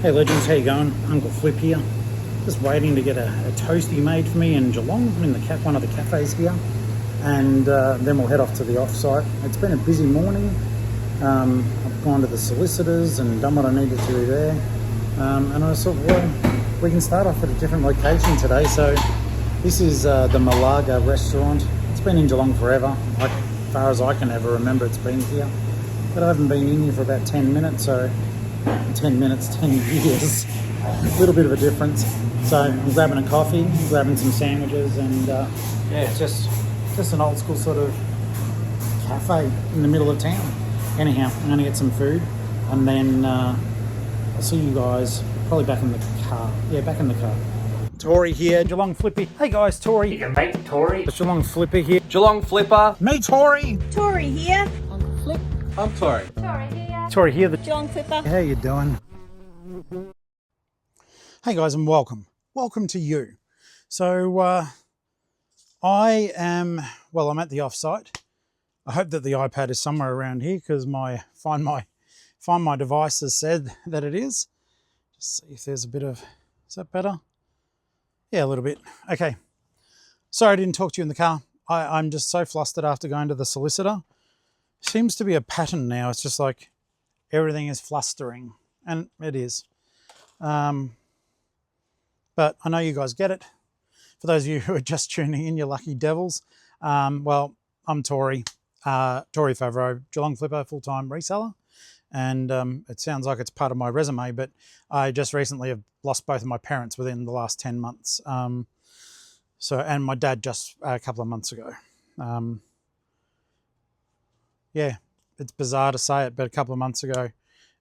Hey legends, how you going? Uncle Flip here. Just waiting to get a toastie made for me in Geelong. I'm in one of the cafes here, and then we'll head off to the offsite. It's been a busy morning. I've gone to the solicitors and done what I needed to do there. And I thought, well, we can start off at a different location today. So this is the Malaga restaurant. It's been in Geelong forever, like as far as I can ever remember it's been here. But I haven't been in here for about 10 minutes, so 10 minutes, 10 years. A little bit of a difference. So I'm grabbing a coffee, grabbing some sandwiches, and yeah, it's just an old school sort of cafe in the middle of town. Anyhow, I'm going to get some food, and then I'll see you guys probably back in the car. Yeah, back in the car. Tori here, Geelong-Flipper. Hey guys, Tori. Your mate Tori. It's Geelong-Flipper here. Geelong-Flipper. Me, Tori. Tori here. Uncle Flip. I'm Tori. Tori here. Tori here. The Geelong-Flipper. How you doing? Hey guys, and welcome to you. So I'm at the offsite. I hope that the iPad is somewhere around here, because my find my device has said that it is. Just see if there's a bit of, is that better? Yeah, a little bit. Okay, sorry I didn't talk to you in the car. I'm just so flustered after going to the solicitor. Seems to be a pattern now. It's just like everything is flustering, and it is. But I know you guys get it. For those of you who are just tuning in, you lucky devils. Well, I'm Tori Favreau, Geelong-Flipper, full-time reseller. And it sounds like it's part of my resume, but I just recently have lost both of my parents within the last 10 months. And my dad just a couple of months ago. Yeah, it's bizarre to say it, but a couple of months ago.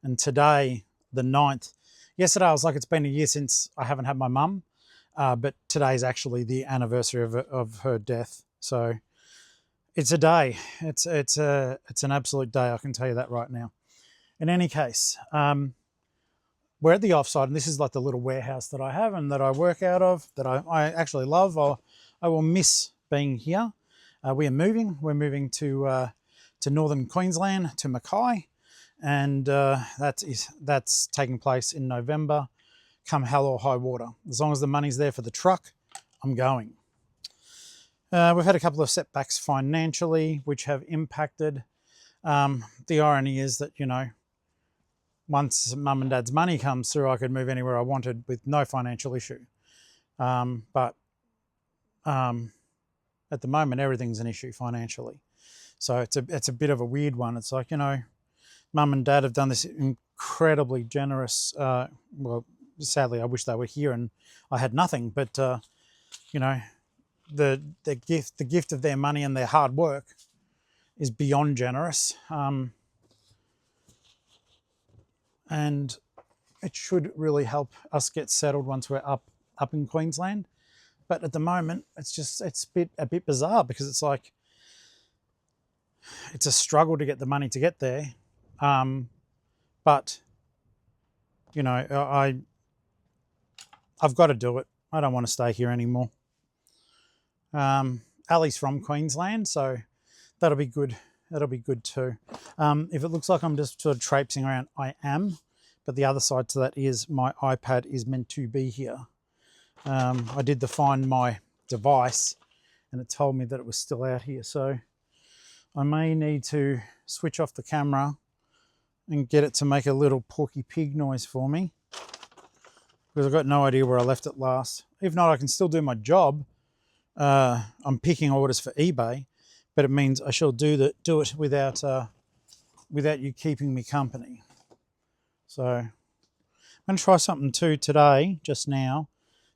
And today, the 9th, yesterday I was like, it's been a year since I haven't had my mum, but today's actually the anniversary of her death. So it's a day. It's an absolute day, I can tell you that right now. In any case, we're at the offsite, and this is like the little warehouse that I have and that I work out of, that I actually love. I will miss being here. We're moving to northern Queensland, to Mackay, and that's taking place in November, come hell or high water. As long as the money's there for the truck, I'm going. We've had a couple of setbacks financially, which have impacted. The irony is that, you know, once mum and dad's money comes through, I could move anywhere I wanted with no financial issue. But at the moment, everything's an issue financially. So it's a bit of a weird one. It's like, you know, mum and dad have done this incredibly generous, well, sadly, I wish they were here and I had nothing, but, you know, the gift of their money and their hard work is beyond generous. And it should really help us get settled once we're up in Queensland. But at the moment, it's a bit bizarre, because it's like, it's a struggle to get the money to get there. But, you know, I've got to do it. I don't want to stay here anymore. Ali's from Queensland, so that'll be good. That'll be good too. If it looks like I'm just sort of traipsing around, I am. But the other side to that is my iPad is meant to be here. I did find my device, and it told me that it was still out here. So I may need to switch off the camera and get it to make a little porky pig noise for me, because I've got no idea where I left it last. If not, I can still do my job. I'm picking orders for eBay, but it means I shall do it without you keeping me company. So I'm going to try something too today, just now,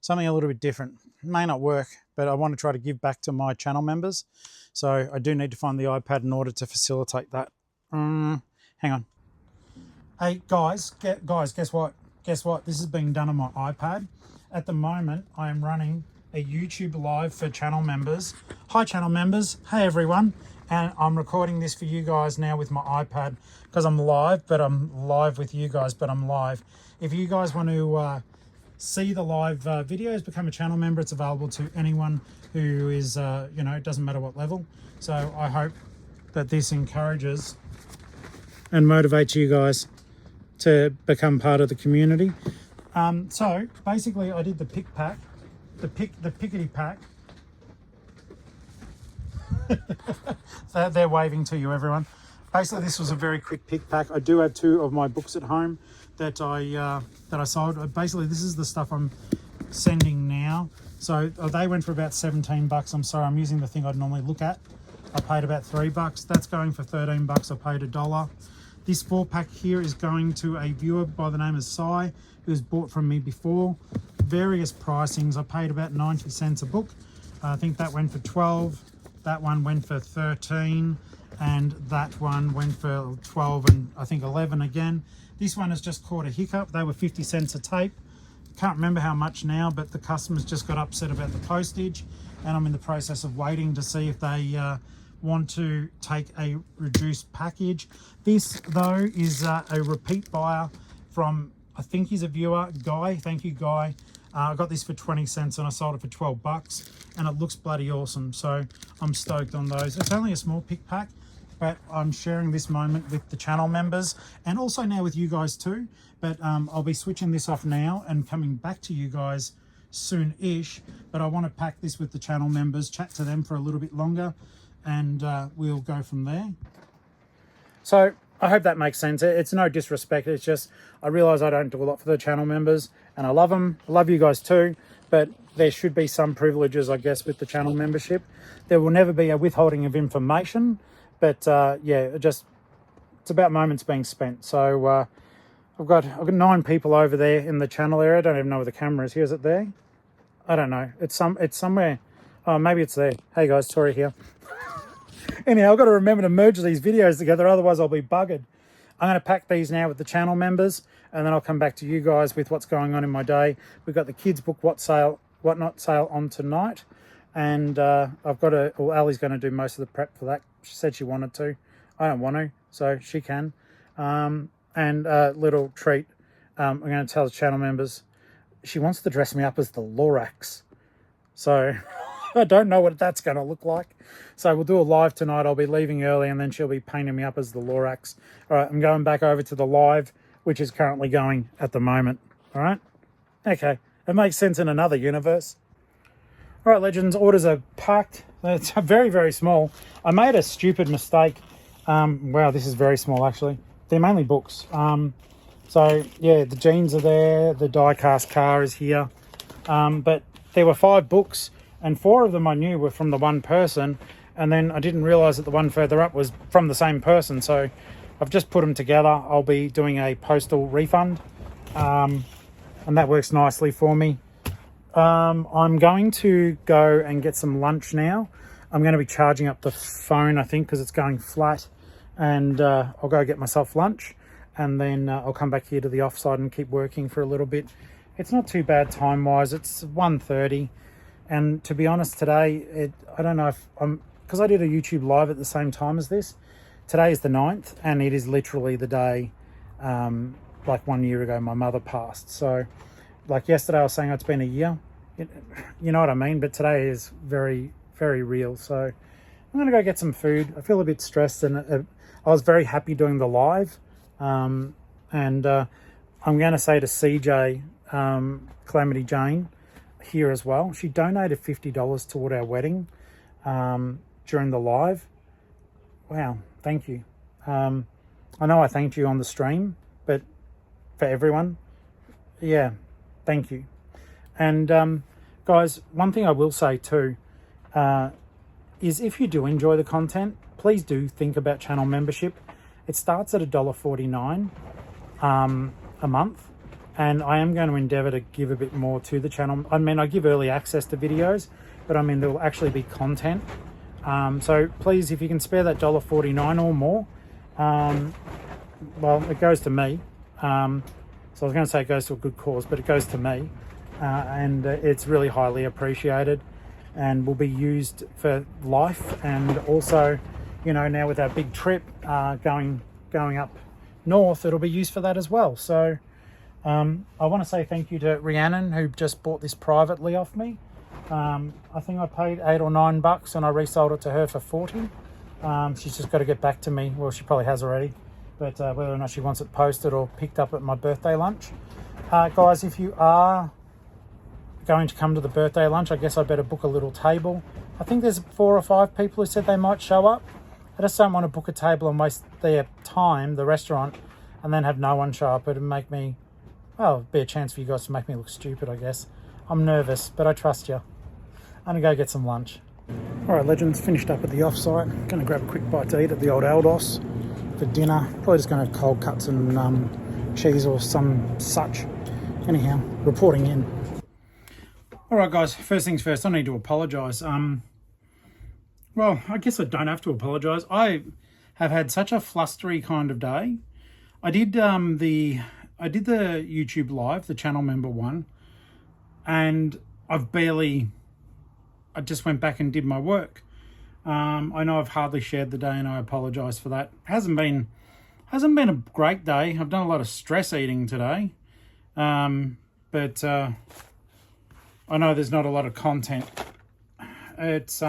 something a little bit different. It may not work, but I want to try to give back to my channel members. So I do need to find the iPad in order to facilitate that. Hang on. Hey guys, guess what? Guess what? This is being done on my iPad. At the moment, I am running a YouTube live for channel members. Hi channel members, hey everyone. And I'm recording this for you guys now with my iPad, because I'm live, but I'm live with you guys, but I'm live. If you guys want to see the live videos, become a channel member. It's available to anyone who is, you know, it doesn't matter what level. So I hope that this encourages and motivates you guys to become part of the community. So basically I did the pick pack, the pickety pack. They're waving to you, everyone. Basically, this was a very quick pick pack. I do have 2 of my books at home that I sold. Basically, this is the stuff I'm sending now. So they went for about 17 bucks. I'm sorry, I'm using the thing I'd normally look at. I paid about 3 bucks. That's going for 13 bucks. I paid $1. This 4-pack here is going to a viewer by the name of Sai, who's bought from me before. Various pricings. I paid about 90 cents a book. I think that went for 12. That one went for 13. And that one went for 12 and I think 11 again. This one has just caught a hiccup. They were 50 cents a tape. Can't remember how much now, but the customers just got upset about the postage, and I'm in the process of waiting to see if they want to take a reduced package. This though is a repeat buyer from, I think he's a viewer, Guy. Thank you, Guy. I got this for 20 cents and I sold it for 12 bucks, and it looks bloody awesome. So I'm stoked on those. It's only a small pick pack, but I'm sharing this moment with the channel members and also now with you guys too. But I'll be switching this off now and coming back to you guys soon-ish. But I want to pack this with the channel members, chat to them for a little bit longer, and we'll go from there. So I hope that makes sense. It's no disrespect. It's just I realise I don't do a lot for the channel members, and I love them. I love you guys too. But there should be some privileges, I guess, with the channel membership. There will never be a withholding of information. But yeah, it's about moments being spent. So I've got 9 people over there in the channel area. I don't even know where the camera is. Here, is it there? I don't know. It's somewhere. Oh, maybe it's there. Hey guys, Tori here. Anyhow, I've got to remember to merge these videos together, otherwise I'll be buggered. I'm going to pack these now with the channel members, and then I'll come back to you guys with what's going on in my day. We've got the kids book What Not sale on tonight, and I've got to. Well, Ali's going to do most of the prep for that. She said she wanted to. I don't want to, so she can. And a little treat. I'm going to tell the channel members. She wants to dress me up as the Lorax, so I don't know what that's going to look like. So we'll do a live tonight. I'll be leaving early, and then she'll be painting me up as the Lorax. All right, I'm going back over to the live, which is currently going at the moment. All right, okay, it makes sense in another universe. All right, legends, orders are packed. It's very, very small. I made a stupid mistake. Wow, this is very small actually. They're mainly books. So yeah, the jeans are there. The die-cast car is here. But there were 5 books, and 4 of them I knew were from the one person, and then I didn't realise that the one further up was from the same person. So I've just put them together. I'll be doing a postal refund, and that works nicely for me. I'm going to go and get some lunch now. I'm going to be charging up the phone, I think, because it's going flat, and I'll go get myself lunch, and then I'll come back here to the offsite and keep working for a little bit. It's not too bad time-wise. It's 1:30, and to be honest, today, I don't know if because I did a YouTube live at the same time as this. Today is the 9th, and it is literally the day, like 1 year ago, my mother passed. So, like yesterday, I was saying it's been a year. You know what I mean? But today is very, very real. So I'm going to go get some food. I feel a bit stressed, and I was very happy doing the live. And I'm going to say to CJ, Calamity Jane, here as well. She donated $50 toward our wedding during the live. Wow, thank you. I know I thanked you on the stream, but for everyone, yeah, thank you. And guys, one thing I will say too is if you do enjoy the content, please do think about channel membership. It starts at $1.49 a month, and I am going to endeavour to give a bit more to the channel. I mean, I give early access to videos, but I mean, there will actually be content. So please, if you can spare that $1.49 or more, well, it goes to me. So I was going to say it goes to a good cause, but it goes to me, and it's really highly appreciated, and will be used for life. And also, you know, now with our big trip going up north, it'll be used for that as well. So I want to say thank you to Rhiannon, who just bought this privately off me. I think I paid $8 or $9 and I resold it to her for 40. She's just got to get back to me. Well, she probably has already. but whether or not she wants it posted or picked up at my birthday lunch. Guys, if you are going to come to the birthday lunch, I guess I better book a little table. I think there's 4 or 5 people who said they might show up. I just don't want to book a table and waste their time, the restaurant, and then have no one show up. It'd make me, well, it'd be a chance for you guys to make me look stupid, I guess. I'm nervous, but I trust you. I'm gonna go get some lunch. All right, legends, finished up at the offsite. Gonna grab a quick bite to eat at the old Aldos for dinner. Probably just gonna have cold cuts and cheese or some such. Anyhow, reporting in. All right, guys, first things first, I need to apologise. Well, I guess I don't have to apologise. I have had such a flustery kind of day. I did the YouTube live, the channel member one, and I just went back and did my work. I know I've hardly shared the day, and I apologise for that. Hasn't been a great day. I've done a lot of stress eating today, but I know there's not a lot of content. It's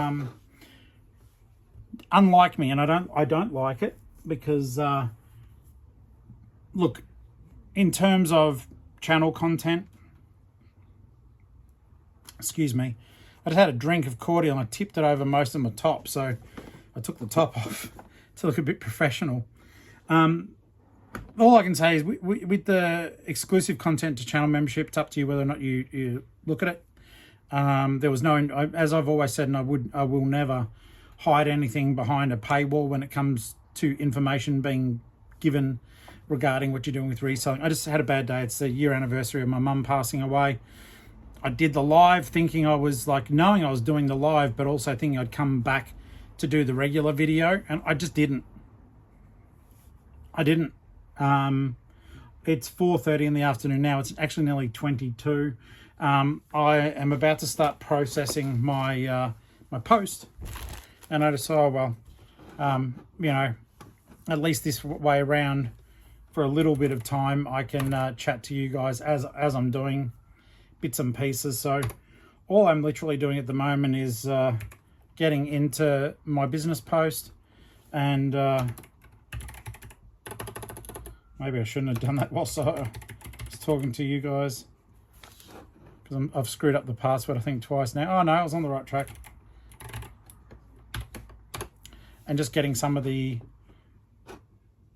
unlike me, and I don't like it because look, in terms of channel content, excuse me, I just had a drink of cordial and I tipped it over most of my top, so I took the top off to look a bit professional. All I can say is with the exclusive content to channel membership, it's up to you whether or not you look at it. There was no, as I've always said, and I will never hide anything behind a paywall when it comes to information being given regarding what you're doing with reselling. I just had a bad day. It's the year anniversary of my mum passing away. I did the live thinking I was knowing I was doing the live, but also thinking I'd come back to do the regular video, and I just didn't. It's 4:30 in the afternoon now. It's actually nearly 22. I am about to start processing my my post, and I just thought, well, at least this way around, for a little bit of time, I can chat to you guys as I'm doing bits and pieces. So all I'm literally doing at the moment is getting into my business post, and maybe I shouldn't have done that whilst I was talking to you guys, because I've screwed up the password I think twice now. Oh no, I was on the right track. And just getting some of the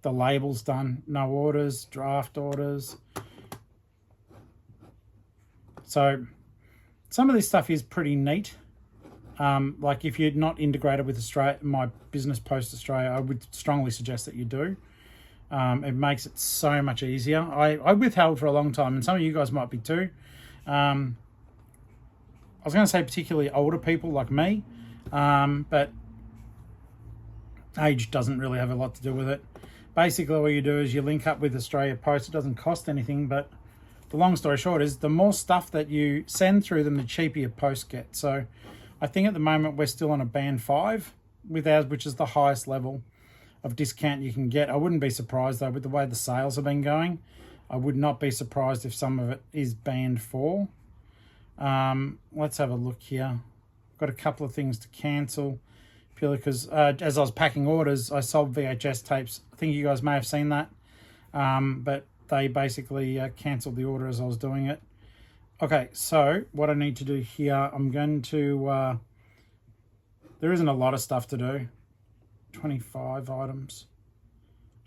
labels done. No orders, draft orders. So some of this stuff is pretty neat. Like if you're not integrated with my Business Post Australia, I would strongly suggest that you do. It makes it so much easier. I withheld for a long time, and some of you guys might be too. I was going to say particularly older people like me, but age doesn't really have a lot to do with it. Basically, what you do is you link up with Australia Post. It doesn't cost anything, but the long story short is the more stuff that you send through them, the cheaper your posts get. So I think at the moment we're still on a band 5 with ours, which is the highest level of discount you can get. I wouldn't be surprised though with the way the sales have been going. I would not be surprised if some of it is band 4. Let's have a look here. Got a couple of things to cancel purely because as I was packing orders, I sold VHS tapes. I think you guys may have seen that, but they basically cancelled the order as I was doing it. Okay, so what I need to do here, I'm going to, there isn't a lot of stuff to do. 25 items.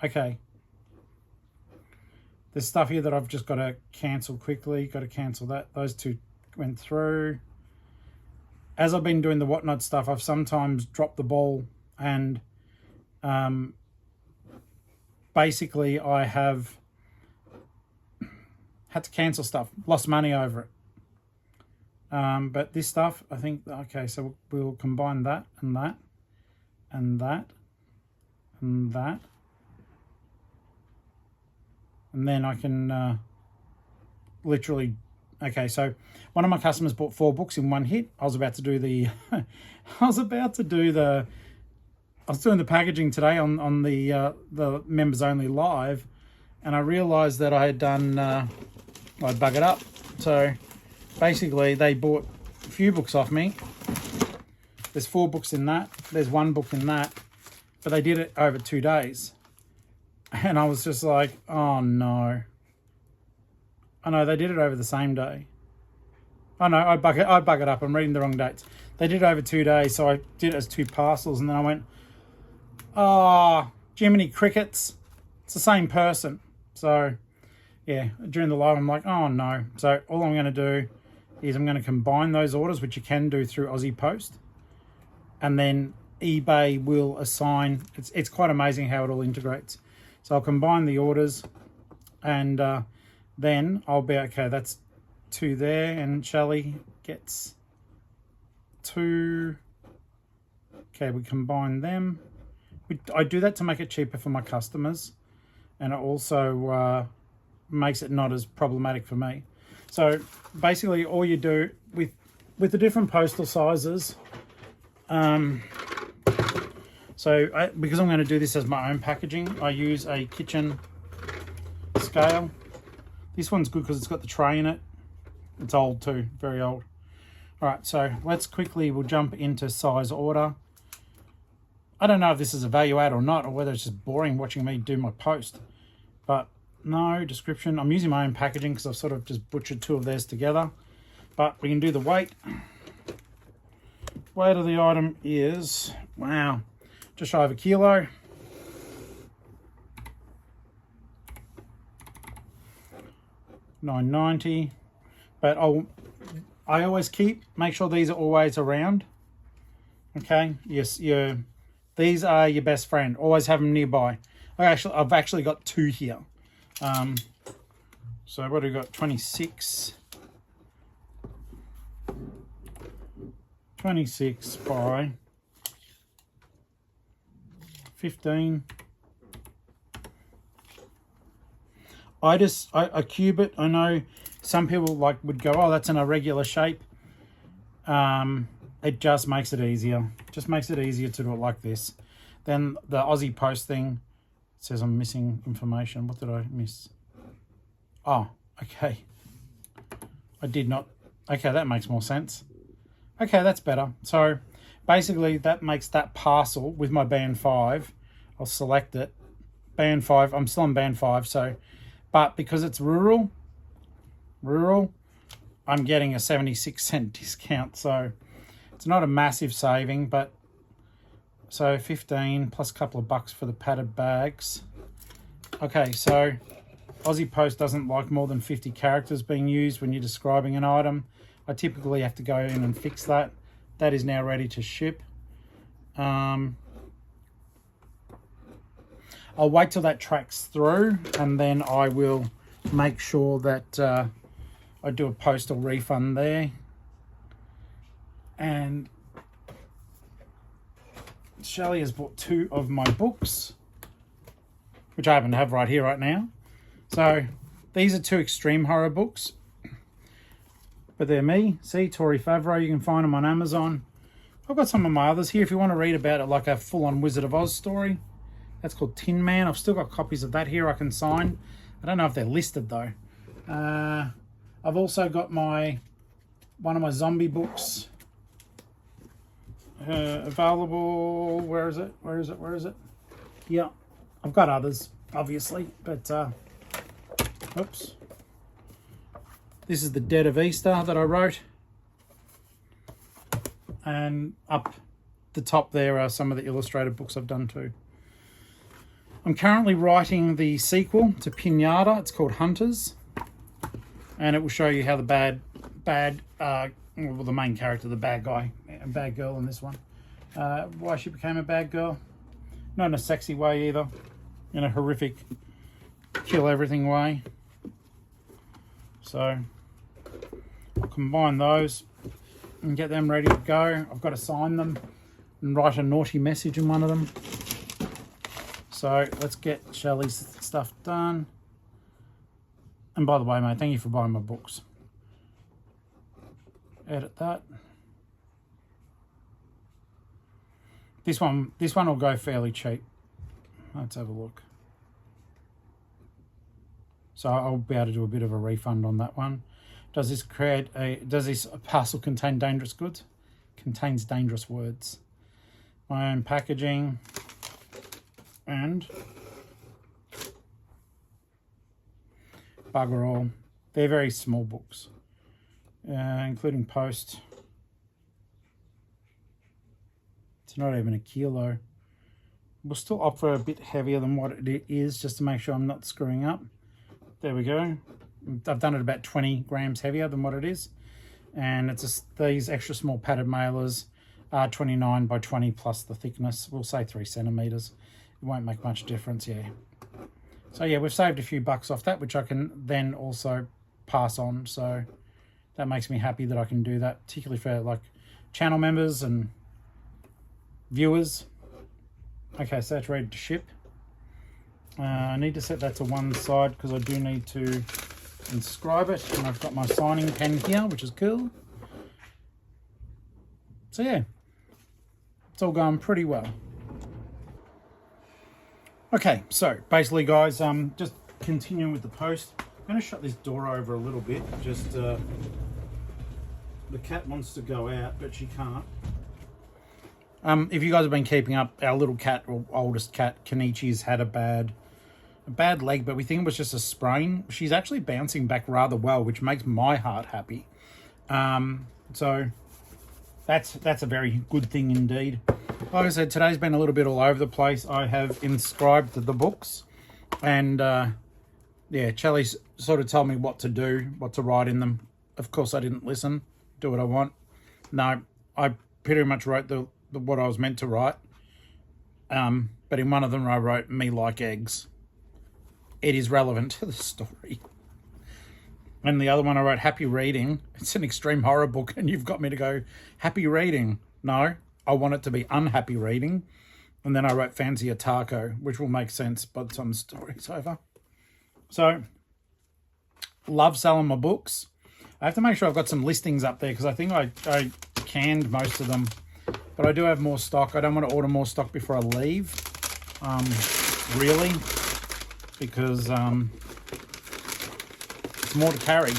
Okay. There's stuff here that I've just got to cancel quickly. Got to cancel that. Those 2 went through. As I've been doing the whatnot stuff, I've sometimes dropped the ball, and basically I have had to cancel stuff, lost money over it. But this stuff, I think, okay, so we'll combine that and that and that and that. And then I can literally, okay, so one of my customers bought 4 books in one hit. I was about to do the, I was doing the packaging today on the members only live, and I realized that I had done, I'd buggered up. So basically they bought a few books off me. There's 4 books in that. There's 1 book in that, but they did it over 2 days. And I was just like, oh no. I know they did it over the same day. Oh no, I bug it up. I'm reading the wrong dates. They did it over 2 days, so I did it as 2 parcels, and then I went, oh, Jiminy Crickets. It's the same person. So yeah, during the live, I'm like, oh no. So all I'm going to do is I'm going to combine those orders, which you can do through Aussie Post, and then eBay will assign. It's quite amazing how it all integrates. So I'll combine the orders, and then I'll be okay. That's 2 there, and Shelley gets 2. Okay, we combine them. I do that to make it cheaper for my customers, and it also makes it not as problematic for me. So basically, all you do with the different postal sizes. Because I'm going to do this as my own packaging, I use a kitchen scale. This one's good because it's got the tray in it. It's old too, very old. All right, so we'll jump into size order. I don't know if this is a value add or not, or whether it's just boring watching me do my post. But no, description. I'm using my own packaging because I've sort of just butchered 2 of theirs together. But we can do the weight. Weight of the item is, wow, just shy of 1 kilo. $9.90. But I always make sure these are always around. Okay, yes, these are your best friend. Always have them nearby. I've actually got 2 here. So what have we got? 26 by 15. I cube it. I know some people would go, oh, that's an irregular shape. It just makes it easier. Just makes it easier to do it like this. Then the Aussie Post thing says I'm missing information. What did I miss? Oh, okay. I did not. Okay, that makes more sense. Okay, that's better. So basically that makes that parcel with my band 5. I'll select it. Band 5. I'm still on band 5. So, but because it's rural, I'm getting a 76-cent discount. So it's not a massive saving, but so 15 plus a couple of bucks for the padded bags. Okay, so Aussie Post doesn't like more than 50 characters being used when you're describing an item. I typically have to go in and fix that. That is now ready to ship. I'll wait till that tracks through, and then I will make sure that I do a postal refund there. And Shelley has bought 2 of my books, which I happen to have right here right now. So these are 2 extreme horror books, but they're me. See, Tori Favreau. You can find them on Amazon. I've got some of my others here if you want to read about it, like a full-on Wizard of Oz story. That's called Tin Man. I've still got copies of that here I can sign. I don't know if they're listed though. I've also got one of my zombie books available. Where is it? Yeah, I've got others obviously, but oops. This is The Dead of Easter that I wrote, and up the top there are some of the illustrated books I've done too. I'm currently writing the sequel to Pinata. It's called Hunters, and it will show you how the the main character, the bad guy and bad girl in this one, why she became a bad girl. Not in a sexy way either, in a horrific kill everything way. So I'll combine those and get them ready to go. I've got to sign them and write a naughty message in one of them. So let's get Shelley's stuff done. And by the way, mate, thank you for buying my books. Edit that. This one will go fairly cheap. Let's have a look. So I'll be able to do a bit of a refund on that one. Does this parcel contain dangerous goods? Contains dangerous words. My own packaging. And bugger all. They're very small books, including post. It's not even a kilo. We'll still opt for a bit heavier than what it is, just to make sure I'm not screwing up. There we go. I've done it about 20 grams heavier than what it is. And it's just these extra small padded mailers are 29 by 20 plus the thickness. We'll say 3 centimeters. It won't make much difference, yeah. So yeah, we've saved a few bucks off that, which I can then also pass on. So that makes me happy that I can do that, particularly for like channel members and viewers. Okay, so that's ready to ship. I need to set that to one side because I do need to inscribe it, and I've got my signing pen here, which is cool. So yeah, it's all going pretty well. Okay, so basically guys, just continuing with the post. I'm going to shut this door over a little bit, just the cat wants to go out but she can't. If you guys have been keeping up, our little cat, or oldest cat, Kenichi's had a bad leg, but we think it was just a sprain. She's actually bouncing back rather well, which makes my heart happy. So that's a very good thing indeed. Like I said, today's been a little bit all over the place. I have inscribed the books, and yeah, Charlie's sort of told me what to do, what to write in them. Of course, I didn't listen. Do what I want. No, I pretty much wrote what I was meant to write. But in one of them, I wrote "me like eggs." It is relevant to the story. And the other one I wrote "happy reading." It's an extreme horror book, and you've got me to go happy reading. No, I want it to be unhappy reading. And then I wrote "fancy a taco," which will make sense by the time the story's over. So, love selling my books. I have to make sure I've got some listings up there because I think I canned most of them. But I do have more stock. I don't want to order more stock before I leave, really, because it's more to carry.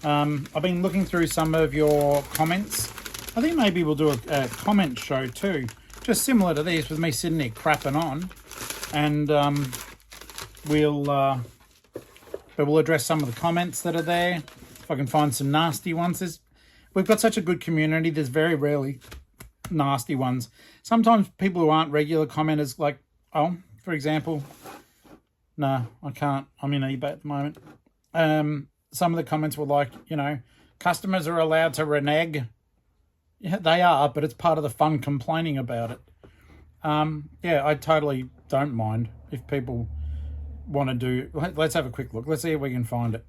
I've been looking through some of your comments. I think maybe we'll do a comment show too, just similar to this, with me sitting there crapping on, and we'll address some of the comments that are there. If I can find some nasty ones. We've got such a good community, there's very rarely nasty ones. Sometimes people who aren't regular commenters, like, oh, for example, no, I can't, I'm in eBay at the moment. Some of the comments were like, you know, customers are allowed to renege. Yeah, they are, but it's part of the fun complaining about it. Yeah, I totally don't mind if people want to do. Let's have a quick look. Let's see if we can find it.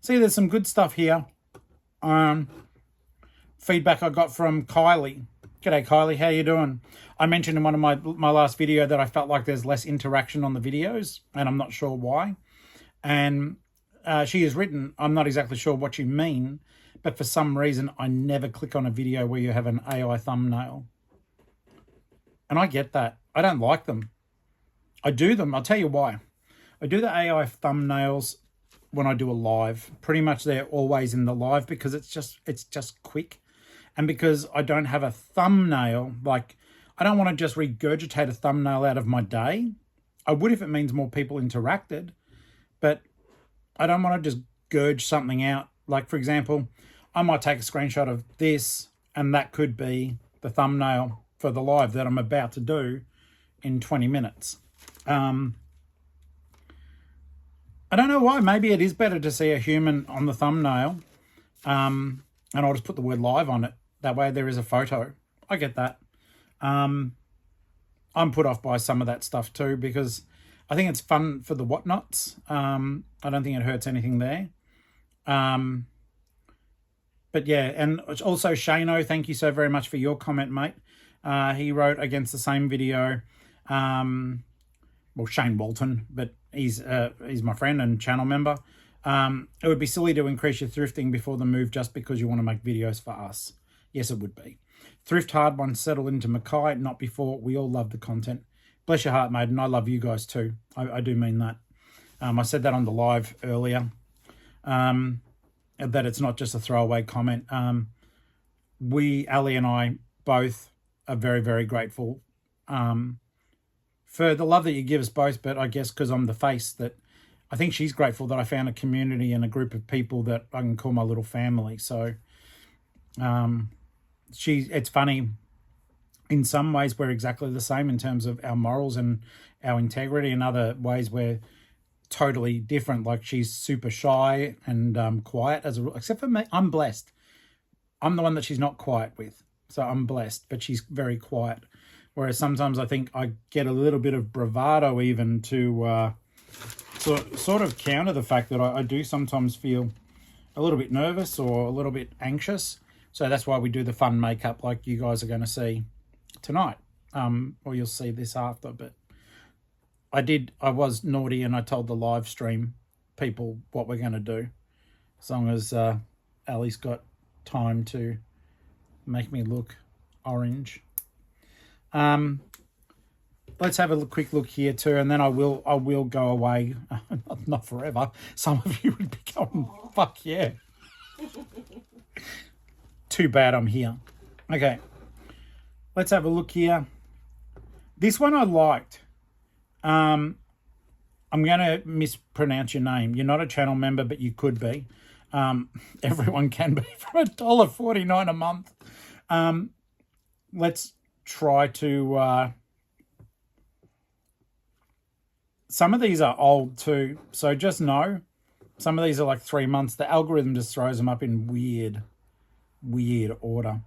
See, there's some good stuff here. Feedback I got from Kylie. G'day, Kylie. How you doing? I mentioned in one of my last video that I felt like there's less interaction on the videos, and I'm not sure why. And she has written, I'm not exactly sure what you mean, but for some reason I never click on a video where you have an AI thumbnail. And I get that. I don't like them. I do them. I'll tell you why. I do the AI thumbnails when I do a live. Pretty much they're always in the live because it's just quick. And because I don't have a thumbnail, like I don't want to just regurgitate a thumbnail out of my day. I would if it means more people interacted, but I don't want to just gurge something out. Like, for example, I might take a screenshot of this and that could be the thumbnail for the live that I'm about to do in 20 minutes. I don't know why. Maybe it is better to see a human on the thumbnail, and I'll just put the word live on it. That way there is a photo. I get that. I'm put off by some of that stuff too because I think it's fun for the whatnots. I don't think it hurts anything there. But yeah, and also Shano, thank you so very much for your comment, mate. He wrote against the same video. Well, Shane Walton, but he's my friend and channel member. It would be silly to increase your thrifting before the move just because you want to make videos for us. Yes, it would be. Thrift hard once settled into Mackay, not before. We all love the content. Bless your heart, mate, and I love you guys too. I do mean that. I said that on the live earlier, that it's not just a throwaway comment. Ali and I both are very, very grateful for the love that you give us both, but I guess because I'm the face, that I think she's grateful that I found a community and a group of people that I can call my little family. So it's funny, in some ways we're exactly the same in terms of our morals and our integrity. In other ways we're totally different. Like, she's super shy and quiet, except for me. I'm blessed. I'm the one that she's not quiet with. So I'm blessed, but she's very quiet. Whereas sometimes I think I get a little bit of bravado even to sort of counter the fact that I do sometimes feel a little bit nervous or a little bit anxious. So that's why we do the fun makeup like you guys are going to see tonight. Or you'll see this after. But I was naughty and I told the live stream people what we're going to do. As long as Ali's got time to make me look orange. Let's have a quick look here too, and then I will go away. Not forever. Some of you would be going, fuck yeah. Too bad I'm here. Okay, let's have a look here. This one I liked. I'm going to mispronounce your name. You're not a channel member, but you could be. Everyone can be from $1.49 a month. Let's try to... some of these are old too, so just know some of these are like 3 months. The algorithm just throws them up in weird order.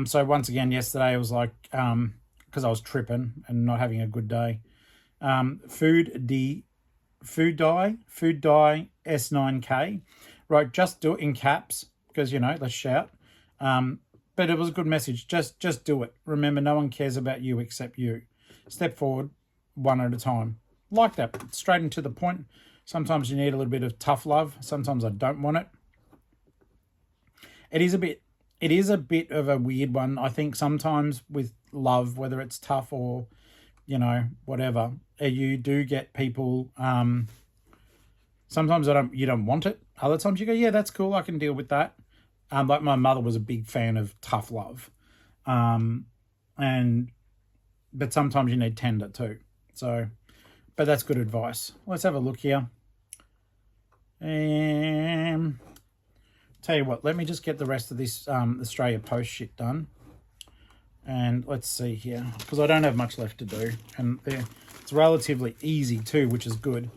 So once again, yesterday I was like, because I was tripping and not having a good day. Food dye S9K. Right, just do it in caps because, let's shout. But it was a good message. Just do it. Remember, no one cares about you except you. Step forward one at a time. Like that, straight and to the point. Sometimes you need a little bit of tough love. Sometimes I don't want it. It is a bit of a weird one. I think sometimes with love, whether it's tough or, whatever, you do get people, sometimes you don't want it. Other times you go, yeah, that's cool. I can deal with that. Like my mother was a big fan of tough love. But sometimes you need tender too. So, but that's good advice. Let's have a look here. Tell you what, let me just get the rest of this Australia Post shit done. And let's see here, because I don't have much left to do. And it's relatively easy too, which is good.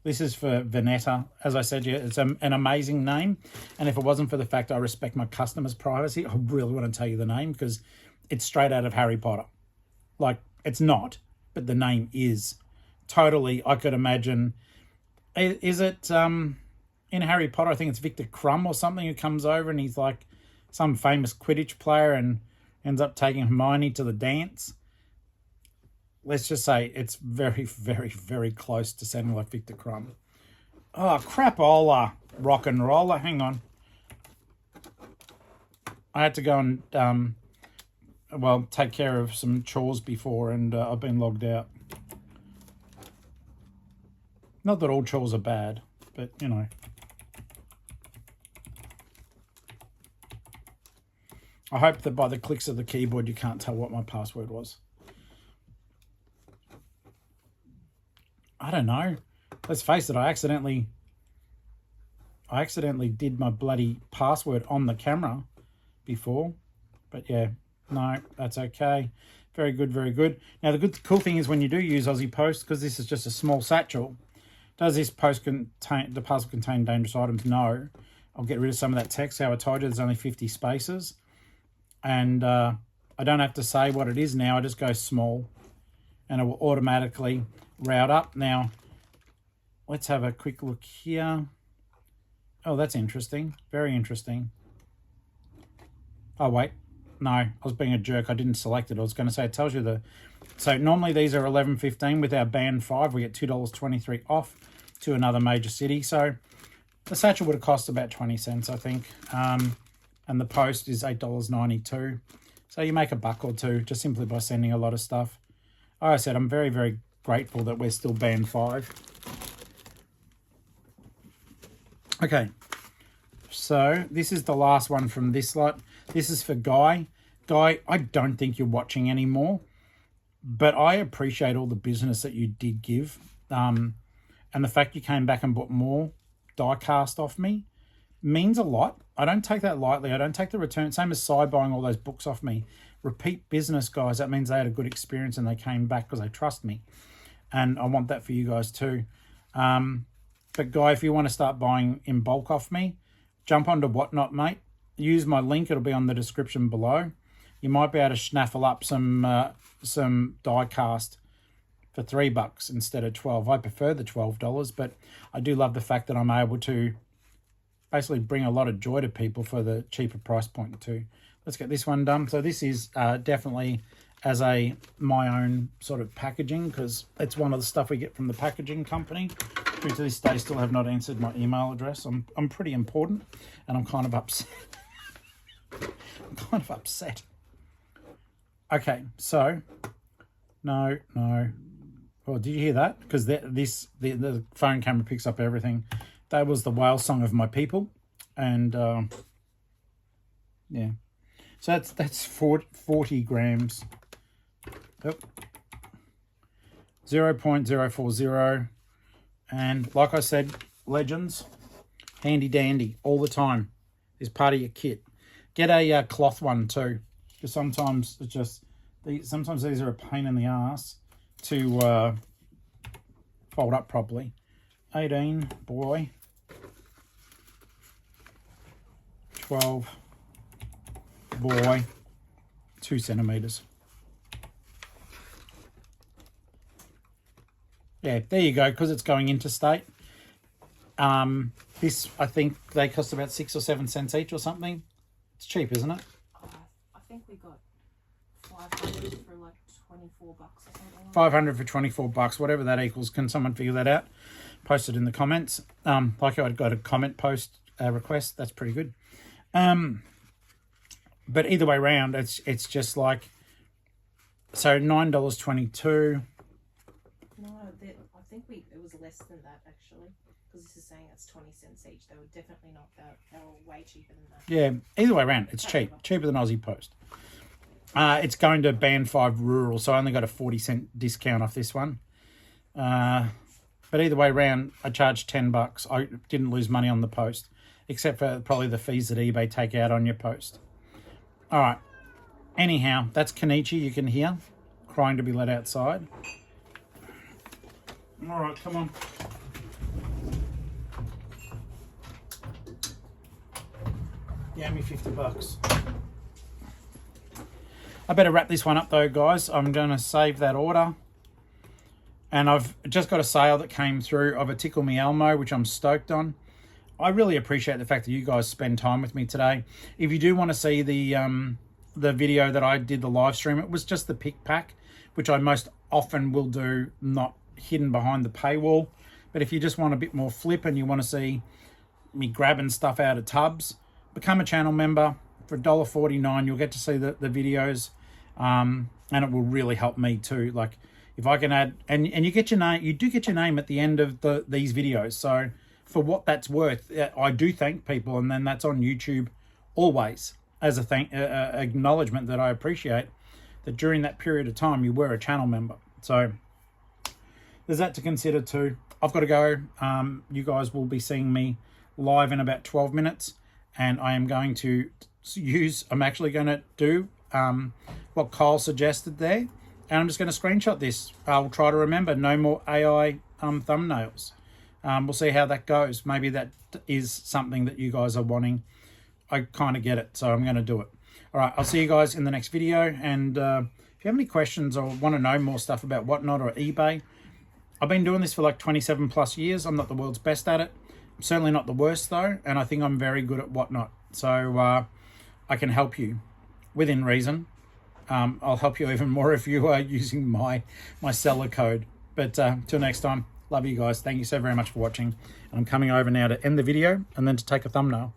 This is for Vanetta. As I said, yeah, it's an amazing name. And if it wasn't for the fact I respect my customers' privacy, I really want to tell you the name because it's straight out of Harry Potter. Like, it's not, but the name is. Totally, I could imagine. Is it in Harry Potter? I think it's Victor Crumb or something who comes over and he's like some famous Quidditch player and ends up taking Hermione to the dance. Let's just say it's very, very, very close to sounding like Victor Crumb. Oh, crapola, rock and roller. Hang on. I had to go and, take care of some chores before and I've been logged out. Not that all chores are bad, but, I hope that by the clicks of the keyboard you can't tell what my password was. I don't know. Let's face it, I accidentally did my bloody password on the camera before. But yeah, no, that's okay. Very good, very good. Now the cool thing is when you do use Aussie Post, because this is just a small satchel, does this the parcel contain dangerous items? No. I'll get rid of some of that text. How I told you, there's only 50 spaces. And I don't have to say what it is now. I just go small and it will automatically route up. Now, let's have a quick look here. Oh, that's interesting. Very interesting. Oh, wait. No, I was being a jerk. I didn't select it. I was going to say it tells you so normally these are $11.15. With our band 5, we get $2.23 off to another major city. So the satchel would have cost about 20 cents, I think. And the post is $8.92. So you make $1 or $2 just simply by sending a lot of stuff. Like I said, I'm very, very grateful that we're still band 5. Okay. So this is the last one from this lot. This is for Guy. Guy, I don't think you're watching anymore. But I appreciate all the business that you did give. And the fact you came back and bought more die cast off me means a lot. I don't take that lightly. I don't take the return. Same as Cy buying all those books off me. Repeat business, guys. That means they had a good experience and they came back because they trust me. And I want that for you guys too. But Guy, if you want to start buying in bulk off me, jump onto Whatnot, mate. Use my link. It'll be on the description below. You might be able to snaffle up some die cast for $3 instead of 12. I prefer the $12, but I do love the fact that I'm able to basically bring a lot of joy to people for the cheaper price point too. Let's get this one done. So this is definitely as my own sort of packaging, because it's one of the stuff we get from the packaging company, who to this day still have not answered my email address. I'm pretty important, and I'm kind of upset. I'm kind of upset. Okay, so no. Well, did you hear that? Because the phone camera picks up everything. That was the whale song of my people, and yeah. So that's 40 grams. Yep. 0.040, and like I said, legends, handy dandy all the time. Is part of your kit. Get a cloth one too, because sometimes it's just sometimes these are a pain in the ass to fold up properly. 18 boy, 12 boy, 2 centimeters. Yeah, there you go, because it's going interstate. This, I think they cost about 6 or 7 cents each or something. It's cheap, isn't it? I think we got 500 for like $24 or something. 500 for $24, whatever that equals. Can someone figure that out? Post it in the comments. Like I got a comment post request. That's pretty good. But either way around, it's just like, so $9.22. No, I think it was less than that actually, because this is saying it's 20 cents each. They were definitely not that. They were way cheaper than that. Yeah, either way around, it's cheaper than Aussie Post. It's going to band 5 rural, so I only got a 40-cent discount off this one. But either way around, I charged $10. I didn't lose money on the post, except for probably the fees that eBay take out on your post. All right. Anyhow, that's Kenichi, you can hear, crying to be let outside. All right, come on. Yeah, me $50. I better wrap this one up though, guys. I'm going to save that order. And I've just got a sale that came through of a Tickle Me Elmo, which I'm stoked on. I really appreciate the fact that you guys spend time with me today. If you do want to see the video that I did, the live stream, it was just the pick pack, which I most often will do, not hidden behind the paywall. But if you just want a bit more flip and you want to see me grabbing stuff out of tubs, become a channel member for $1.49. You'll get to see the videos, and it will really help me too. Like if I can add, and you get your name, you do get your name at the end of these videos. So for what that's worth, I do thank people, and then that's on YouTube always as a acknowledgement that I appreciate that during that period of time you were a channel member. So there's that to consider too. I've got to go. You guys will be seeing me live in about 12 minutes, and I am going to I'm actually going to do what Kyle suggested there, and I'm just going to screenshot this. I'll try to remember no more AI thumbnails. We'll see how that goes. Maybe that is something that you guys are wanting. I kind of get it, so I'm going to do it. All right, I'll see you guys in the next video, and if you have any questions or want to know more stuff about Whatnot or eBay, I've been doing this for like 27 plus years. I'm not the world's best at it. I'm certainly not the worst though, and I think I'm very good at Whatnot. So I can help you within reason. I'll help you even more if you are using my seller code. But till next time, love you guys. Thank you so very much for watching. And I'm coming over now to end the video and then to take a thumbnail.